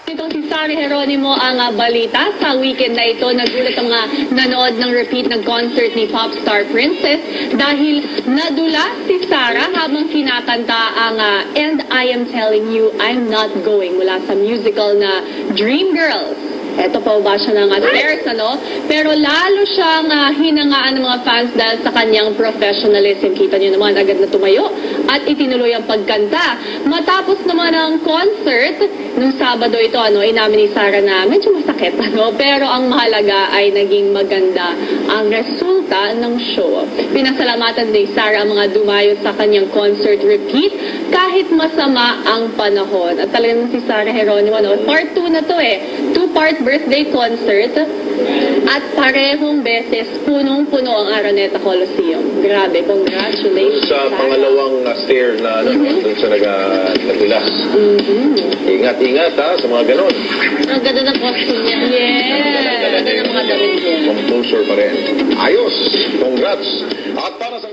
Itong si Sara Geronimo ang balita sa weekend na ito. Nagulat ang mga nanood ng repeat ng concert ni Popstar Princess dahil nadula si Sara habang kinakanta ang And I Am Telling You I'm Not Going mula sa musical na Dreamgirls. Eto pa ba siya ng stairs, ano? Pero lalo siyang hinangaan ng mga fans dahil sa kanyang professionalism. Kita niyo naman, agad na tumayo at itinuloy ang pagkanta. Matapos naman ang concert, nung Sabado ito, inamin ni Sara na medyo masakit, pero ang mahalaga ay naging maganda ang resulta ng show. Pinasalamatan ni Sara ang mga dumayo sa kanyang concert repeat kahit masama ang panahon. At talagang si Sara Geronimo, part 2 na to two-part birthday concert at parehong beses punong-puno ang Araneta Coliseum. Grabe, congratulations. Sa pangalawang stair na doon sa nagulas. Ingat-ingat sa mga ganon. Ang ganda ng costume niya. Yes. Ang ganda ng mga damit niya. Composure pa rin. Ayos. Congrats. At para sa